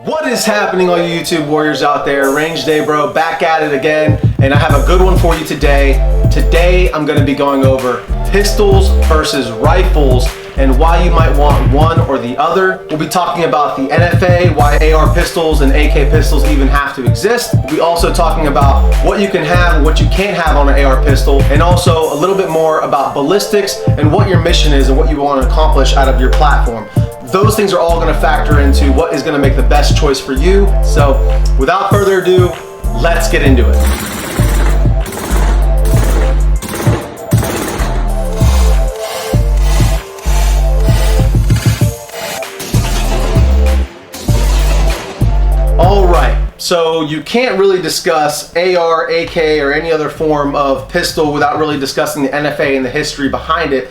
What is happening, all you YouTube warriors out there? Range Day Bro back at it again, and I have a good one for you today. Today I'm going to be going over pistols versus rifles and why you might want one or the other. We'll be talking about the NFA, why AR pistols and AK pistols even have to exist. We'll be also talking about what you can have and what you can't have on an AR pistol, and also a little bit more about ballistics and what your mission is and what you want to accomplish out of your platform. Those things are all going to factor into what is going to make the best choice for you. So without further ado, let's get into it. All right, so you can't really discuss AR, AK, or any other form of pistol without really discussing the NFA and the history behind it.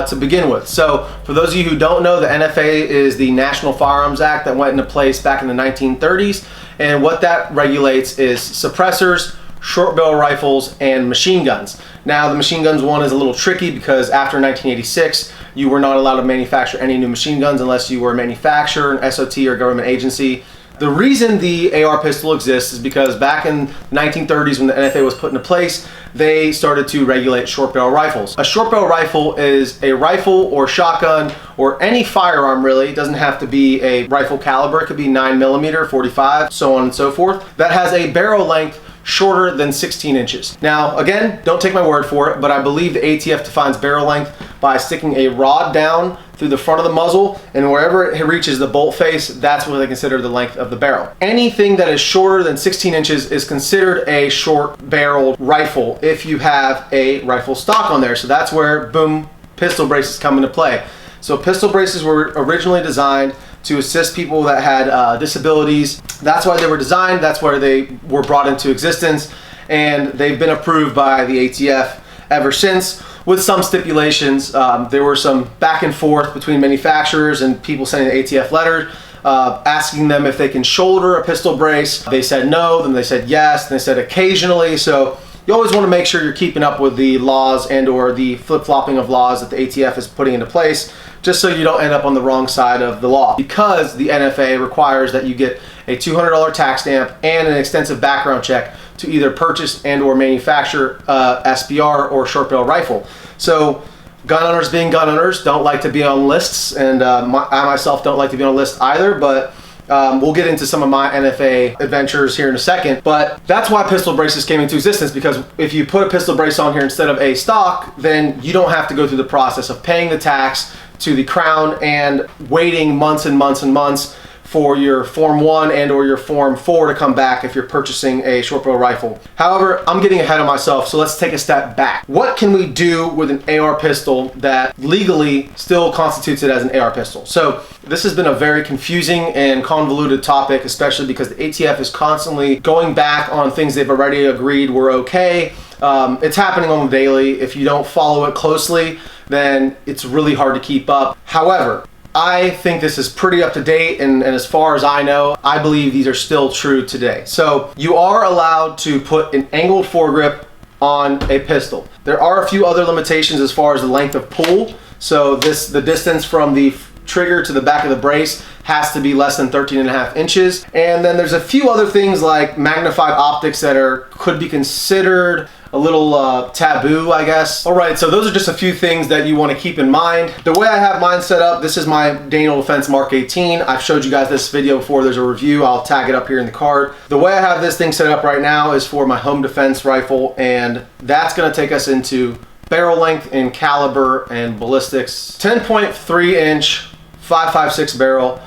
To begin with. So for those of you who don't know, the NFA is the National Firearms Act that went into place back in the 1930s, and what that regulates is suppressors, short barrel rifles, and machine guns. Now the machine guns one is a little tricky because after 1986 you were not allowed to manufacture any new machine guns unless you were a manufacturer, an SOT, or government agency. The reason the AR pistol exists is because back in the 1930s when the NFA was put into place, they started to regulate short barrel rifles. A short barrel rifle is a rifle or shotgun or any firearm really. It doesn't have to be a rifle caliber. It could be 9mm, 45, so on and so forth. That has a barrel length shorter than 16 inches. Now, again, don't take my word for it, but I believe the ATF defines barrel length by sticking a rod down through the front of the muzzle, and wherever it reaches the bolt face, that's what they consider the length of the barrel. Anything that is shorter than 16 inches is considered a short barreled rifle if you have a rifle stock on there. So that's where, boom, pistol braces come into play. So pistol braces were originally designed to assist people that had disabilities. That's why they were designed, that's why they were brought into existence, and they've been approved by the ATF ever since, with some stipulations. There were some back and forth between manufacturers and people sending the ATF letters asking them if they can shoulder a pistol brace. They said no, then they said yes, then they said occasionally. So you always want to make sure you're keeping up with the laws and or the flip-flopping of laws that the ATF is putting into place, just so you don't end up on the wrong side of the law. Because the NFA requires that you get a $200 tax stamp and an extensive background check to either purchase and or manufacture SBR or short barrel rifle. So gun owners being gun owners don't like to be on lists, and I myself don't like to be on a list either, but we'll get into some of my NFA adventures here in a second. But that's why pistol braces came into existence, because if you put a pistol brace on here instead of a stock, then you don't have to go through the process of paying the tax to the Crown and waiting months and months and months for your Form 1 and or your Form 4 to come back if you're purchasing a short barrel rifle. However, I'm getting ahead of myself, so let's take a step back. What can we do with an AR pistol that legally still constitutes it as an AR pistol? So this has been a very confusing and convoluted topic, especially because the ATF is constantly going back on things they've already agreed were okay. It's happening on the daily. If you don't follow it closely, then it's really hard to keep up. However, I think this is pretty up to date, and as far as I know, I believe these are still true today. So you are allowed to put an angled foregrip on a pistol. There are a few other limitations as far as the length of pull. So the distance from the trigger to the back of the brace has to be less than 13.5 inches. And then there's a few other things like magnified optics that could be considered a little taboo, I guess. All right, so those are just a few things that you want to keep in mind. The way I have mine set up, this is my Daniel Defense Mark 18. I've showed you guys this video before. There's a review. I'll tag it up here in the card. The way I have this thing set up right now is for my home defense rifle, and that's going to take us into barrel length and caliber and ballistics. 10.3 inch 5.56 barrel.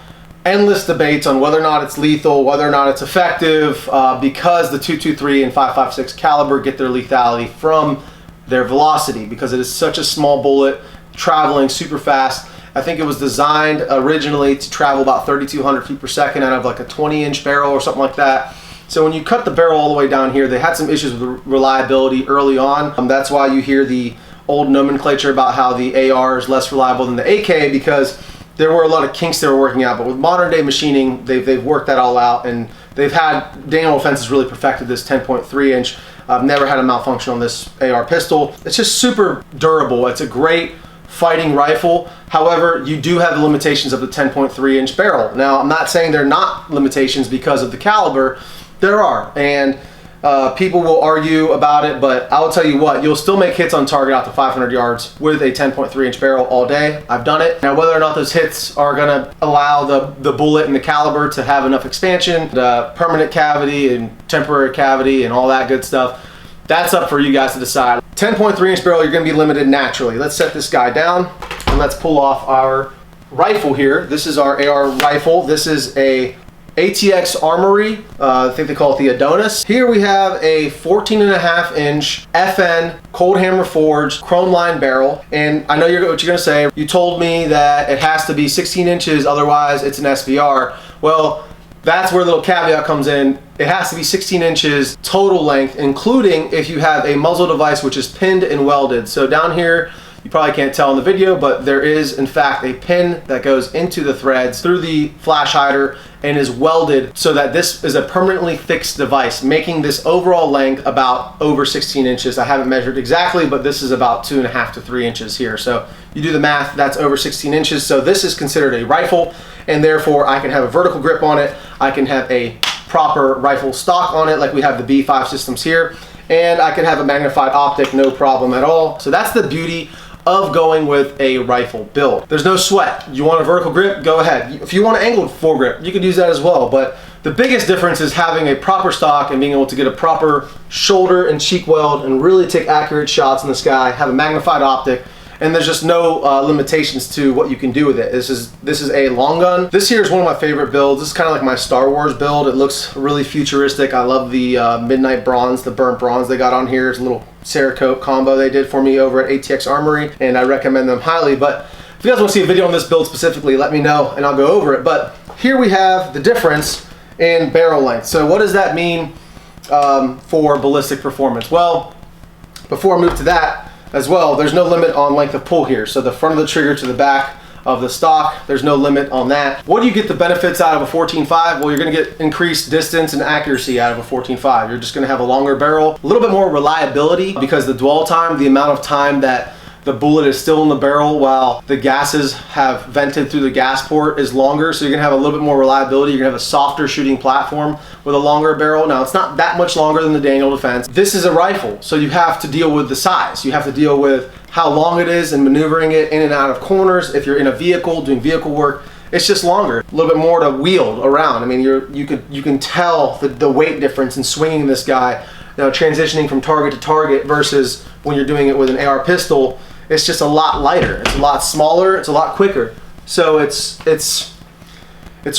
Endless debates on whether or not it's lethal, whether or not it's effective, because the 223 and 5.56 caliber get their lethality from their velocity, because it is such a small bullet traveling super fast. I think it was designed originally to travel about 3,200 feet per second out of like a 20-inch barrel or something like that. So when you cut the barrel all the way down here, they had some issues with reliability early on. That's why you hear the old nomenclature about how the AR is less reliable than the AK, because there were a lot of kinks they were working out. But with modern day machining, they've worked that all out, and Daniel Defense has really perfected this 10.3 inch. I've never had a malfunction on this AR pistol. It's just super durable. It's a great fighting rifle. However, you do have the limitations of the 10.3 inch barrel. Now, I'm not saying there are not limitations because of the caliber. There are, and people will argue about it, but I will tell you what, you'll still make hits on target out to 500 yards with a 10.3 inch barrel all day. I've done it. Now, whether or not those hits are gonna allow the bullet and the caliber to have enough expansion, the permanent cavity and temporary cavity and all that good stuff, that's up for you guys to decide. 10.3 inch barrel, you're gonna be limited naturally. Let's set this guy down and let's pull off our rifle here. This is our AR rifle. This is a ATX Armory, I think they call it the Adonis. Here we have a 14.5 inch FN cold hammer forged chrome line barrel. And I know what you're gonna say. You told me that it has to be 16 inches, otherwise it's an SBR. Well, that's where the little caveat comes in. It has to be 16 inches total length, including if you have a muzzle device which is pinned and welded. So down here, you probably can't tell in the video, but there is in fact a pin that goes into the threads through the flash hider and is welded so that this is a permanently fixed device, making this overall length about over 16 inches. I haven't measured exactly, but this is about 2.5 to 3 inches here. So you do the math, that's over 16 inches. So this is considered a rifle, and therefore I can have a vertical grip on it. I can have a proper rifle stock on it like we have the B5 systems here, and I can have a magnified optic, no problem at all. So that's the beauty of going with a rifle build. There's no sweat. You want a vertical grip, go ahead. If you want an angled foregrip, you can use that as well. But the biggest difference is having a proper stock and being able to get a proper shoulder and cheek weld and really take accurate shots in the sky, have a magnified optic, and there's just no limitations to what you can do with it. This is a long gun. This here is one of my favorite builds. This is kind of like my Star Wars build. It looks really futuristic. I love the midnight bronze, the burnt bronze they got on here. It's a little Cerakote combo they did for me over at ATX Armory, and I recommend them highly. But if you guys want to see a video on this build specifically, let me know and I'll go over it. But here we have the difference in barrel length. So what does that mean for ballistic performance? Well, before I move to that, as well, there's no limit on length of pull here. So the front of the trigger to the back of the stock, there's no limit on that. What do you get the benefits out of a 14.5? Well, you're gonna get increased distance and accuracy out of a 14.5. You're just gonna have a longer barrel, a little bit more reliability because the dwell time, the amount of time that the bullet is still in the barrel while the gases have vented through the gas port is longer, so you're gonna have a little bit more reliability. You're gonna have a softer shooting platform with a longer barrel. Now, it's not that much longer than the Daniel Defense. This is a rifle, so you have to deal with the size. You have to deal with how long it is and maneuvering it in and out of corners. If you're in a vehicle doing vehicle work, it's just longer, a little bit more to wield around. I mean, you can tell the weight difference in swinging this guy, you know, transitioning from target to target versus when you're doing it with an AR pistol. It's just a lot lighter, it's a lot smaller, it's a lot quicker. So it's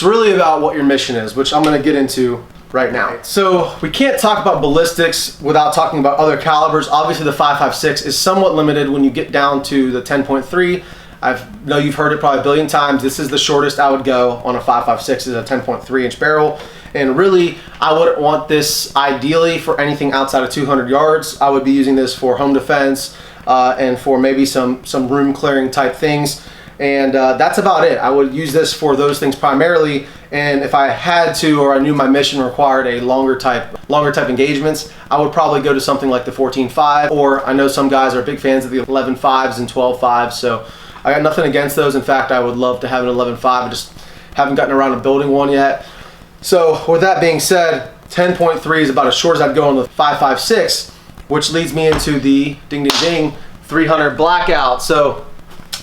really about what your mission is, which I'm gonna get into right now. So we can't talk about ballistics without talking about other calibers. Obviously the 5.56 is somewhat limited when you get down to the 10.3. I know you've heard it probably a billion times. This is the shortest I would go on a 5.56 is a 10.3 inch barrel. And really, I wouldn't want this ideally for anything outside of 200 yards. I would be using this for home defense, and for maybe some room clearing type things, and that's about it. I would use this for those things primarily, and if I had to, or I knew my mission required a longer type engagements, I would probably go to something like the 14.5, or I know some guys are big fans of the 11.5s and 12.5s, so I got nothing against those. In fact, I would love to have an 11.5. I just haven't gotten around to building one yet. So with that being said, 10.3 is about as short as I'd go on the 5.56, which leads me into the ding ding ding 300 blackout. So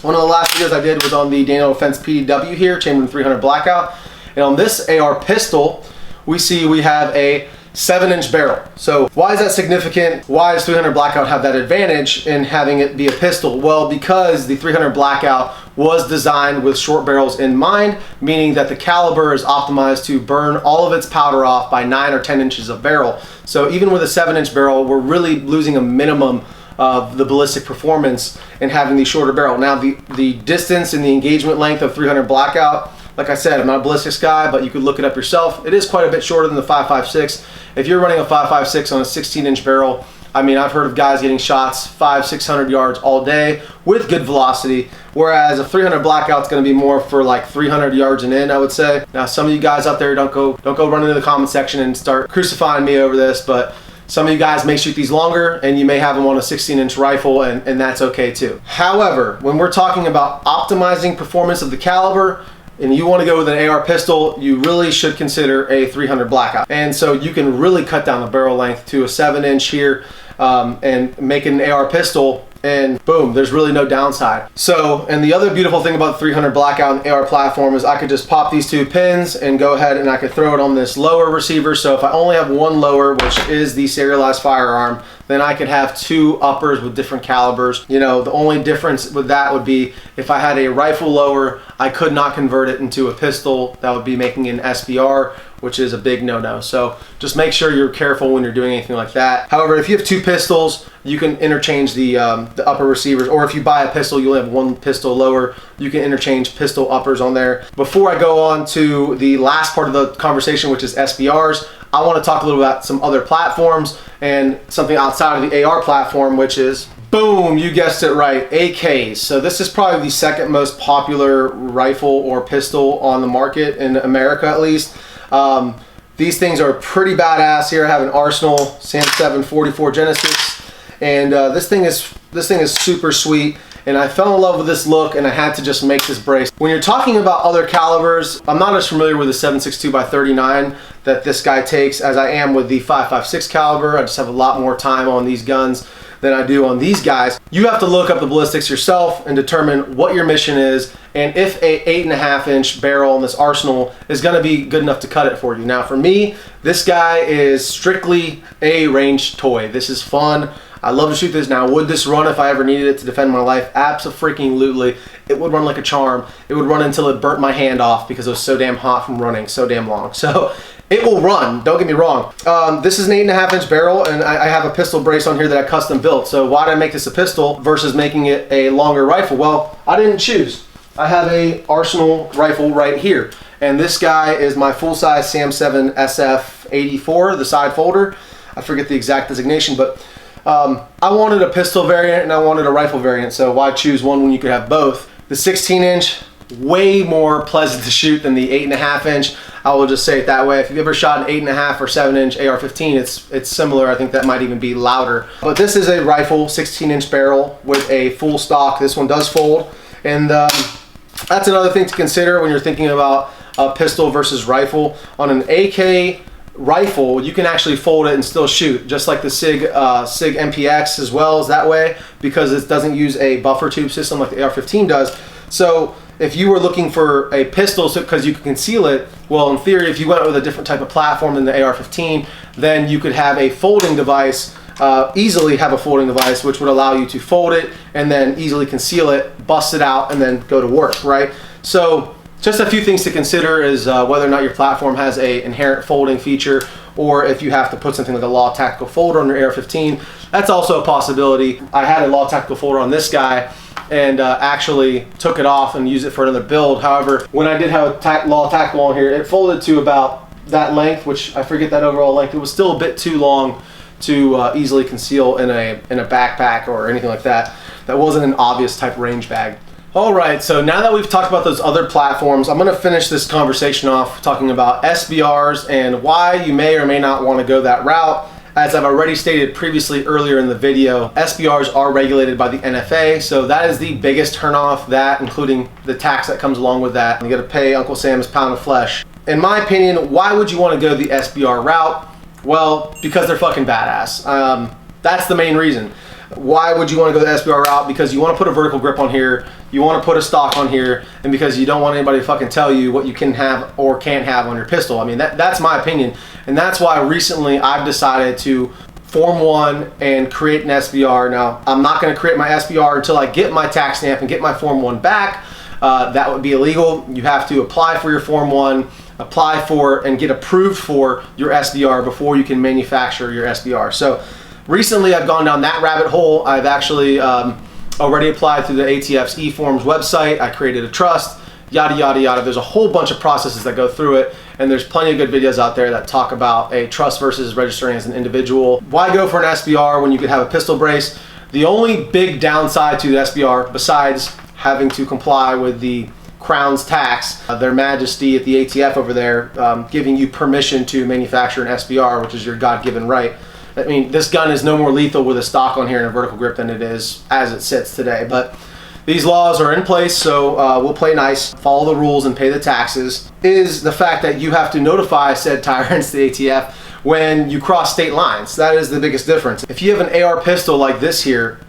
one of the last videos I did was on the Daniel Defense PW here, Chamberlain 300 blackout. And on this AR pistol, we have a 7-inch barrel. So why is that significant? Why does 300 blackout have that advantage in having it be a pistol? Well, because the 300 blackout was designed with short barrels in mind, meaning that the caliber is optimized to burn all of its powder off by 9 or 10 inches of barrel. So even with a 7-inch barrel, we're really losing a minimum of the ballistic performance in having the shorter barrel. Now the distance and the engagement length of 300 blackout, like I said, I'm not a ballistics guy, but you could look it up yourself. It is quite a bit shorter than the 5.56. If you're running a 5.56 on a 16-inch barrel, I mean, I've heard of guys getting shots 500-600 yards all day with good velocity, whereas a 300 blackout is going to be more for like 300 yards and in, I would say. Now, some of you guys out there don't go run into the comment section and start crucifying me over this, but Some of you guys may shoot these longer, and you may have them on a 16-inch rifle, and that's okay too. However, when we're talking about optimizing performance of the caliber, and you want to go with an AR pistol, you really should consider a 300 Blackout. And so you can really cut down the barrel length to a 7-inch here, and make it an AR pistol, and boom, there's really no downside. So, and the other beautiful thing about the 300 Blackout and AR platform is I could just pop these 2 pins and go ahead and I could throw it on this lower receiver. So if I only have one lower, which is the serialized firearm, then I could have 2 uppers with different calibers. You know, the only difference with that would be if I had a rifle lower, I could not convert it into a pistol. That would be making an SBR, which is a big no-no. So just make sure you're careful when you're doing anything like that. However, if you have 2 pistols, you can interchange the upper receivers, or if you buy a pistol, you'll have 1 pistol lower, you can interchange pistol uppers on there. Before I go on to the last part of the conversation, which is SBRs, I want to talk a little about some other platforms and something outside of the AR platform, which is, boom, you guessed it right, AKs. So this is probably the second most popular rifle or pistol on the market in America, at least. These things are pretty badass. Here I have an Arsenal SAM 44 Genesis, and this thing is super sweet. And I fell in love with this look, and I had to just make this brace. When you're talking about other calibers, I'm not as familiar with the 7.62x39 that this guy takes as I am with the 5.56 caliber. I just have a lot more time on these guns than I do on these guys. You have to look up the ballistics yourself and determine what your mission is, and if a 8.5-inch barrel in this Arsenal is gonna be good enough to cut it for you. Now for me, this guy is strictly a range toy. This is fun. I love to shoot this. Now, would this run if I ever needed it to defend my life? Abso-freaking-lutely. It would run like a charm. It would run until it burnt my hand off because it was so damn hot from running so damn long. So it will run, don't get me wrong. This is an 8.5-inch barrel, and I have a pistol brace on here that I custom built. So why did I make this a pistol versus making it a longer rifle? Well, I didn't choose. I have a Arsenal rifle right here, and this guy is my full-size SAM 7 SF84, the side folder. I forget the exact designation, but I wanted a pistol variant and I wanted a rifle variant, so why choose one when you could have both? The 16-inch, way more pleasant to shoot than the 8.5-inch. I will just say it that way. If you've ever shot an 8.5 or 7-inch AR-15, it's similar. I think that might even be louder. But this is a rifle, 16-inch barrel with a full stock. This one does fold, and that's another thing to consider when you're thinking about a pistol versus rifle. On an AK rifle, you can actually fold it and still shoot, just like the SIG MPX as well as that way, because it doesn't use a buffer tube system like the AR-15 does. So if you were looking for a pistol because you can conceal it, well, in theory, if you went with a different type of platform than the AR-15, then you could have a folding device, easily have a folding device, which would allow you to fold it and then easily conceal it, bust it out, and then go to work, right? So just a few things to consider is whether or not your platform has a inherent folding feature, or if you have to put something like a Law Tactical folder on your AR-15. That's also a possibility. I had a Law Tactical folder on this guy and actually took it off and used it for another build. However, when I did have a Law Tactical on here, it folded to about that length, which I forget that overall length. It was still a bit too long to easily conceal in a backpack or anything like that. That wasn't an obvious type range bag. Alright, so now that we've talked about those other platforms, I'm going to finish this conversation off talking about SBRs and why you may or may not want to go that route. As I've already stated previously earlier in the video, SBRs are regulated by the NFA, so that is the biggest turnoff, that including the tax that comes along with that. You got to pay Uncle Sam's pound of flesh. In my opinion, why would you want to go the SBR route? Well, because they're fucking badass. That's the main reason. Why would you want to go the SBR route? Because you want to put a vertical grip on here, you want to put a stock on here, and because you don't want anybody to fucking tell you what you can have or can't have on your pistol. I mean, that's my opinion, and that's why recently I've decided to form one and create an SBR. Now, I'm not going to create my SBR until I get my tax stamp and get my Form 1 back. That would be illegal. You have to apply for your Form 1, apply for and get approved for your SBR before you can manufacture your SBR. So recently I've gone down that rabbit hole. I've actually already applied through the ATF's eForms website. I created a trust, yada, yada, yada. There's a whole bunch of processes that go through it, and there's plenty of good videos out there that talk about a trust versus registering as an individual. Why go for an SBR when you could have a pistol brace? The only big downside to the SBR, besides having to comply with the Crown's tax, their majesty at the ATF over there, giving you permission to manufacture an SBR, which is your God-given right. I mean, this gun is no more lethal with a stock on here and a vertical grip than it is as it sits today. But these laws are in place, so we'll play nice, follow the rules, and pay the taxes. Is the fact that you have to notify said tyrants, the ATF, when you cross state lines. That is the biggest difference. If you have an AR pistol like this here,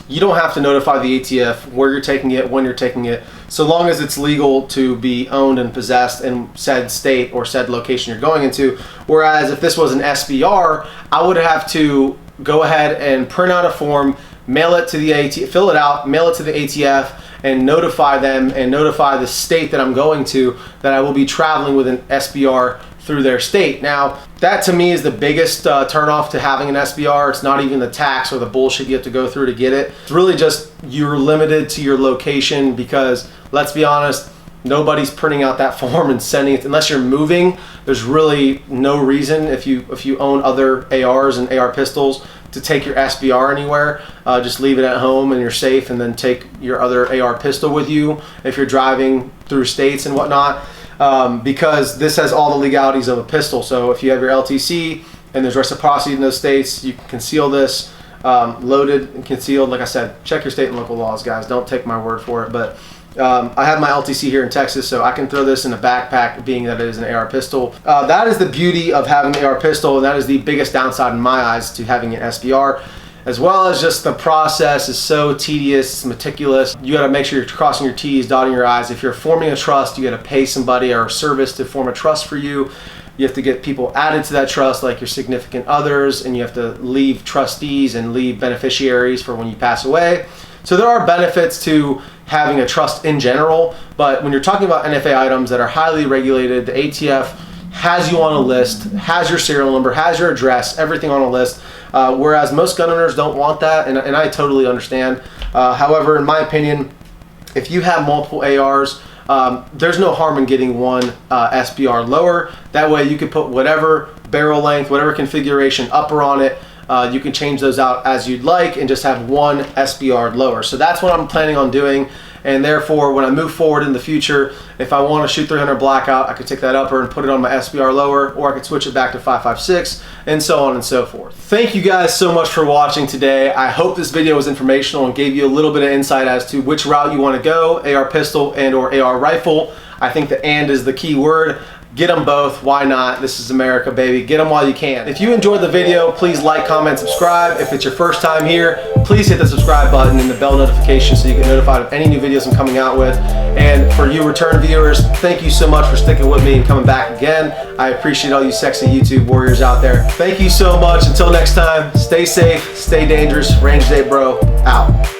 you don't have to notify the ATF where you're taking it, when you're taking it, so long as it's legal to be owned and possessed in said state or said location you're going into. Whereas if this was an SBR, I would have to go ahead and print out a form, mail it to the ATF, fill it out, mail it to the ATF, and notify them and notify the state that I'm going to that I will be traveling with an SBR through their state. Now, that to me is the biggest turnoff to having an SBR. It's not even the tax or the bullshit you have to go through to get it. It's really just you're limited to your location, because let's be honest, nobody's printing out that form and sending it unless you're moving. There's really no reason if you own other ARs and AR pistols to take your SBR anywhere. Just leave it at home and you're safe, and then take your other AR pistol with you if you're driving through states and whatnot. Because this has all the legalities of a pistol. So if you have your LTC and there's reciprocity in those states, you can conceal this, loaded and concealed. Like I said, check your state and local laws, guys. Don't take my word for it. But I have my LTC here in Texas, so I can throw this in a backpack, being that it is an AR pistol. That is the beauty of having an AR pistol, and that is the biggest downside in my eyes to having an SBR. As well as just the process is so tedious, it's meticulous. You gotta make sure you're crossing your T's, dotting your I's. If you're forming a trust, you gotta pay somebody or a service to form a trust for you. You have to get people added to that trust, like your significant others, and you have to leave trustees and leave beneficiaries for when you pass away. So there are benefits to having a trust in general, but when you're talking about NFA items that are highly regulated, the ATF has you on a list, has your serial number, has your address, everything on a list. Whereas most gun owners don't want that, and I totally understand. However, in my opinion, if you have multiple ARs, there's no harm in getting one SBR lower. That way you can put whatever barrel length, whatever configuration upper on it. You can change those out as you'd like and just have one SBR lower. So that's what I'm planning on doing. And therefore, when I move forward in the future, if I want to shoot 300 blackout, I could take that upper and put it on my SBR lower, or I could switch it back to 5.56, and so on and so forth. Thank you guys so much for watching today. I hope this video was informational and gave you a little bit of insight as to which route you want to go, AR pistol and or AR rifle. I think the "and" is the key word. Get them both. Why not? This is America, baby. Get them while you can. If you enjoyed the video, please like, comment, subscribe. If it's your first time here, please hit the subscribe button and the bell notification so you get notified of any new videos I'm coming out with. And for you return viewers, thank you so much for sticking with me and coming back again. I appreciate all you sexy YouTube warriors out there. Thank you so much. Until next time, stay safe, stay dangerous. Range Day Bro, out.